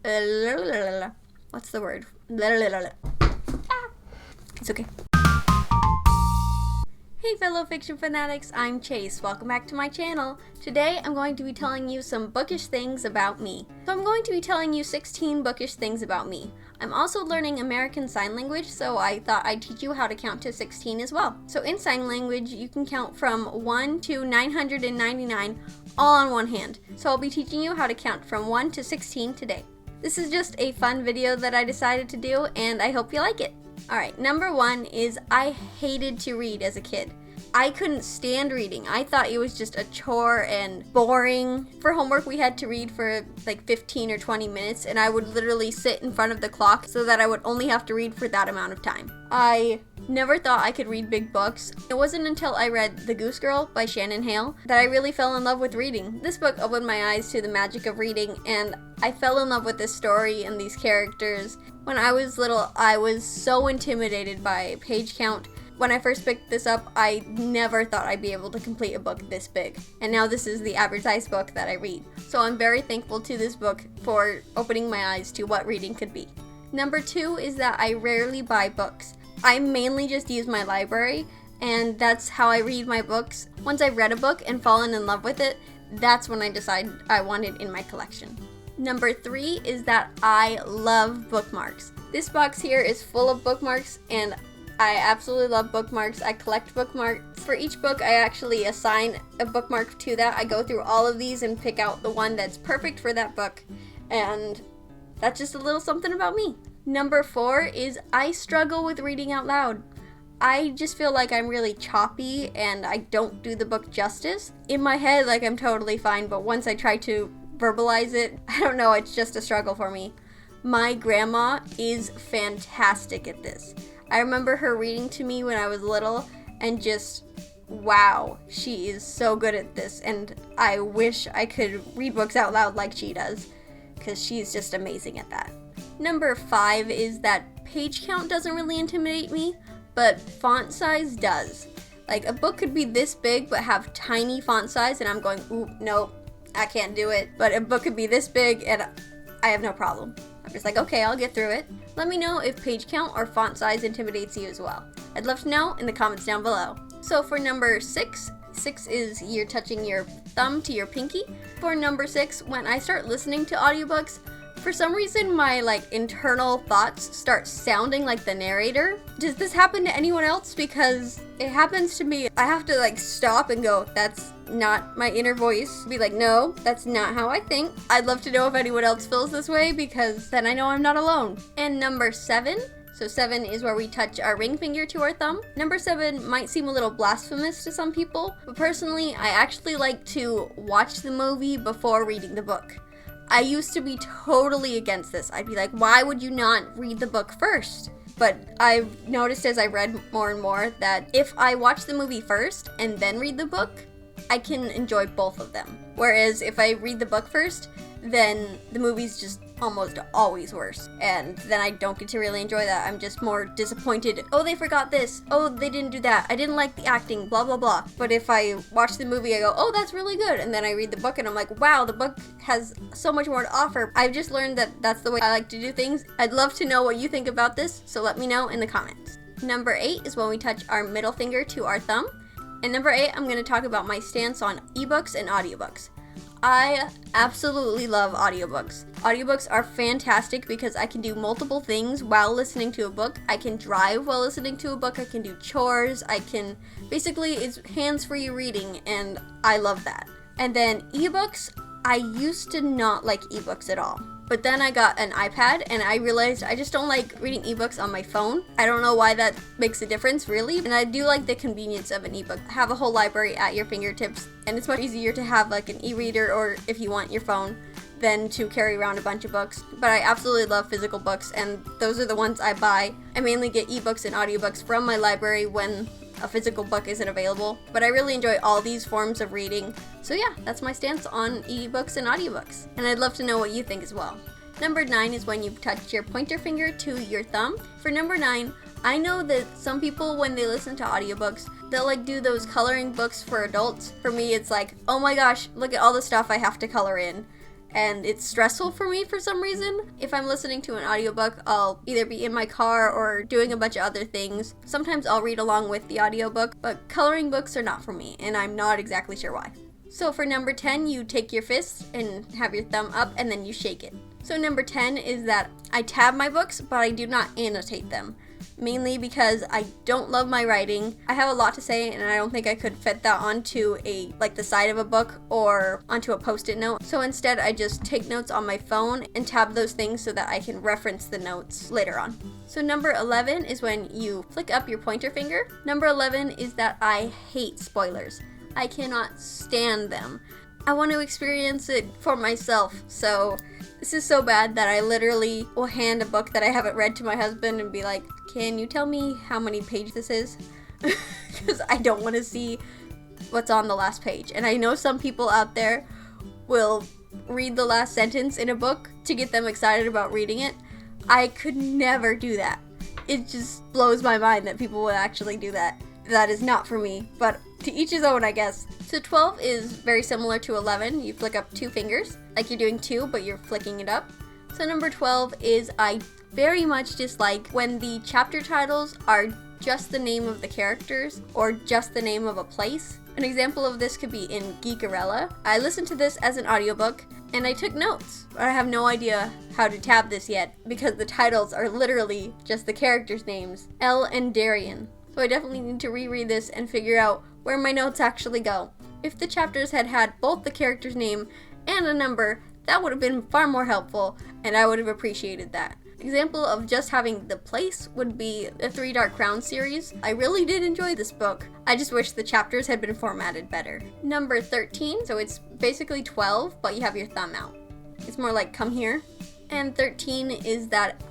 What's the word? It's okay. Hey fellow fiction fanatics, I'm Chase. Welcome back to my channel. Today I'm going to be telling you some bookish things about me. So I'm going to be telling you 16 bookish things about me. I'm also learning American Sign Language, so I thought I'd teach you how to count to 16 as well. So in sign language, you can count from 1 to 999 all on one hand. So I'll be teaching you how to count from 1 to 16 today. This is just a fun video that I decided to do, and I hope you like it. Alright, number 1 is I hated to read as a kid. I couldn't stand reading. I thought it was just a chore and boring. For homework, we had to read for like 15 or 20 minutes, and I would literally sit in front of the clock so that I would only have to read for that amount of time. I never thought I could read big books. It wasn't until I read The Goose Girl by Shannon Hale that I really fell in love with reading. This book opened my eyes to the magic of reading, and I fell in love with this story and these characters. When I was little, I was so intimidated by page count. When I first picked this up, I never thought I'd be able to complete a book this big. And now this is the average size book that I read. So I'm very thankful to this book for opening my eyes to what reading could be. Number 2 is that I rarely buy books. I mainly just use my library, and that's how I read my books. Once I've read a book and fallen in love with it, that's when I decide I want it in my collection. Number 3 is that I love bookmarks. This box here is full of bookmarks, and I absolutely love bookmarks. I collect bookmarks. For each book, I actually assign a bookmark to that. I go through all of these and pick out the one that's perfect for that book, and that's just a little something about me. Number 4 is I struggle with reading out loud. I just feel like I'm really choppy and I don't do the book justice. In my head, like, I'm totally fine, but once I try to verbalize it, I don't know, it's just a struggle for me. My grandma is fantastic at this. I remember her reading to me when I was little and just, wow, she is so good at this, and I wish I could read books out loud like she does, because she's just amazing at that. Number 5 is that page count doesn't really intimidate me, but font size does. Like, a book could be this big but have tiny font size, and I'm going, ooh, nope, I can't do it. But a book could be this big, and I have no problem. I'm just like, okay, I'll get through it. Let me know if page count or font size intimidates you as well. I'd love to know in the comments down below. So for number 6 is you're touching your thumb to your pinky. For number 6, when I start listening to audiobooks, for some reason my internal thoughts start sounding like the narrator. Does this happen to anyone else? Because it happens to me. I have to stop and go, that's not my inner voice. Be like, no, that's not how I think. I'd love to know if anyone else feels this way, because then I know I'm not alone. And number 7. So 7 is where we touch our ring finger to our thumb. Number 7 might seem a little blasphemous to some people, but personally, I actually like to watch the movie before reading the book. I used to be totally against this. I'd be like, why would you not read the book first? But I've noticed as I read more and more that if I watch the movie first and then read the book, I can enjoy both of them. Whereas if I read the book first, then the movie's just almost always worse. And then I don't get to really enjoy that. I'm just more disappointed. Oh, they forgot this. Oh, they didn't do that. I didn't like the acting, blah, blah, blah. But if I watch the movie, I go, oh, that's really good. And then I read the book and I'm like, wow, the book has so much more to offer. I've just learned that that's the way I like to do things. I'd love to know what you think about this, so let me know in the comments. Number 8 is when we touch our middle finger to our thumb. And number 8, I'm going to talk about my stance on ebooks and audiobooks. I absolutely love audiobooks. Audiobooks are fantastic because I can do multiple things while listening to a book. I can drive while listening to a book. I can do chores. Basically, it's hands-free reading, and I love that. And then ebooks, I used to not like ebooks at all. But then I got an iPad and I realized I just don't like reading ebooks on my phone. I don't know why that makes a difference, really. And I do like the convenience of an ebook. Have a whole library at your fingertips, and it's much easier to have an e-reader, or if you want your phone, than to carry around a bunch of books. But I absolutely love physical books, and those are the ones I buy. I mainly get ebooks and audiobooks from my library when a physical book isn't available, but I really enjoy all these forms of reading. So yeah, that's my stance on ebooks and audiobooks, and I'd love to know what you think as well. Number 9 is when you touch your pointer finger to your thumb. For number 9, I know that some people, when they listen to audiobooks, they'll do those coloring books for adults. For me, it's like, oh my gosh, look at all the stuff I have to color in. and it's stressful for me for some reason. If I'm listening to an audiobook, I'll either be in my car or doing a bunch of other things. Sometimes I'll read along with the audiobook, but coloring books are not for me, and I'm not exactly sure why. So for number 10, you take your fist and have your thumb up and then you shake it. So number 10 is that I tab my books, but I do not annotate them. Mainly because I don't love my writing. I have a lot to say and I don't think I could fit that onto the side of a book or onto a post-it note. So instead I just take notes on my phone and tab those things so that I can reference the notes later on. So number 11 is when you flick up your pointer finger. Number 11 is that I hate spoilers. I cannot stand them. I want to experience it for myself, so this is so bad that I literally will hand a book that I haven't read to my husband and be like, can you tell me how many pages this is? Because I don't want to see what's on the last page. And I know some people out there will read the last sentence in a book to get them excited about reading it. I could never do that. It just blows my mind that people would actually do that. That is not for me, but to each his own, I guess. So 12 is very similar to 11. You flick up 2 fingers, like you're doing 2, but you're flicking it up. So number 12 is I very much dislike when the chapter titles are just the name of the characters or just the name of a place. An example of this could be in Geekarella. I listened to this as an audiobook and I took notes. I have no idea how to tab this yet because the titles are literally just the characters' names, Elle and Darian. So I definitely need to reread this and figure out where my notes actually go. If the chapters had had both the character's name and a number, that would have been far more helpful and I would have appreciated that. Example of just having the place would be the 3 Dark Crowns series. I really did enjoy this book. I just wish the chapters had been formatted better. Number 13, so it's basically 12, but you have your thumb out. It's more like come here. And 13 is that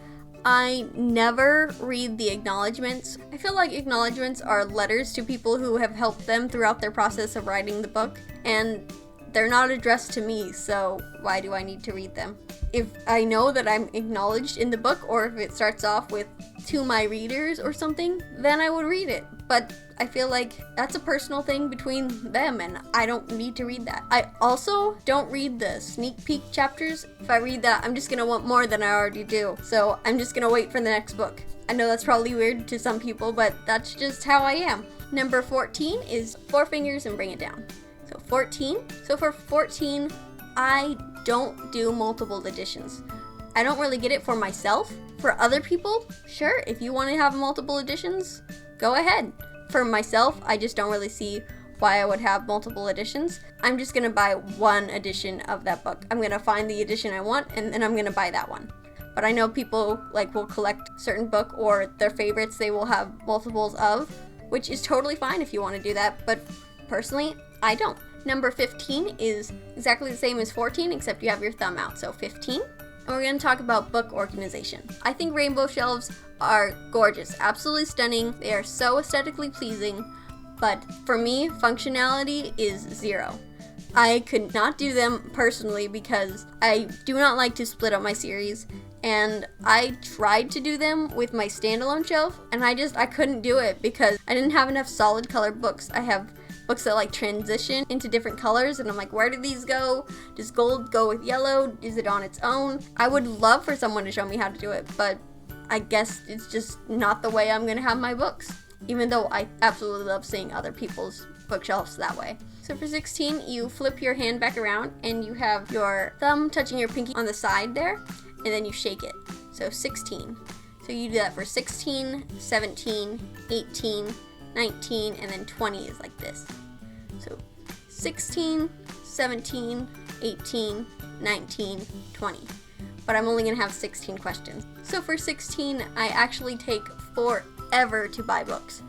I never read the acknowledgements. I feel like acknowledgements are letters to people who have helped them throughout their process of writing the book, and they're not addressed to me, so why do I need to read them? If I know that I'm acknowledged in the book, or if it starts off with to my readers or something, then I would read it. But I feel like that's a personal thing between them and I don't need to read that. I also don't read the sneak peek chapters. If I read that, I'm just gonna want more than I already do. So I'm just gonna wait for the next book. I know that's probably weird to some people, but that's just how I am. Number 14 is 4 fingers and bring it down. So 14. So for 14, I don't do multiple editions. I don't really get it for myself. For other people, sure, if you want to have multiple editions, go ahead. For myself, I just don't really see why I would have multiple editions. I'm just gonna buy one edition of that book. I'm gonna find the edition I want and then I'm gonna buy that one. But I know people will collect certain book or their favorites they will have multiples of, which is totally fine if you want to do that, but personally, I don't. Number 15 is exactly the same as 14, except you have your thumb out, so 15. And we're going to talk about book organization. I think rainbow shelves are gorgeous, absolutely stunning. They are so aesthetically pleasing, but for me, functionality is 0. I could not do them personally because I do not like to split up my series, and I tried to do them with my standalone shelf, and I couldn't do it because I didn't have enough solid colored books. I have books that transition into different colors, and I'm like, where do these go? Does gold go with yellow? Is it on its own? I would love for someone to show me how to do it, but I guess it's just not the way I'm gonna have my books, even though I absolutely love seeing other people's bookshelves that way. So for 16, you flip your hand back around and you have your thumb touching your pinky on the side there, and then you shake it. So 16. So you do that for 16, 17, 18, 19, and then 20 is like this. So 16, 17, 18, 19, 20. But I'm only gonna have 16 questions. So for 16, I actually take forever to buy books.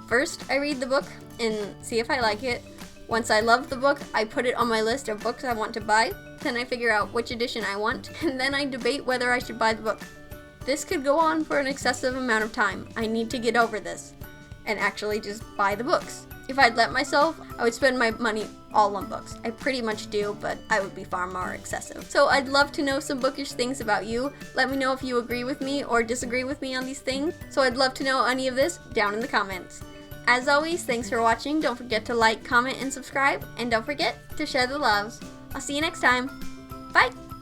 First, I read the book and see if I like it. Once I love the book, I put it on my list of books I want to buy. Then I figure out which edition I want, and then I debate whether I should buy the book. This could go on for an excessive amount of time. I need to get over this and actually just buy the books. If I'd let myself, I would spend my money all on books. I pretty much do, but I would be far more excessive. So I'd love to know some bookish things about you. Let me know if you agree with me or disagree with me on these things. So I'd love to know any of this down in the comments. As always, thanks for watching. Don't forget to like, comment, and subscribe. And don't forget to share the loves. I'll see you next time. Bye!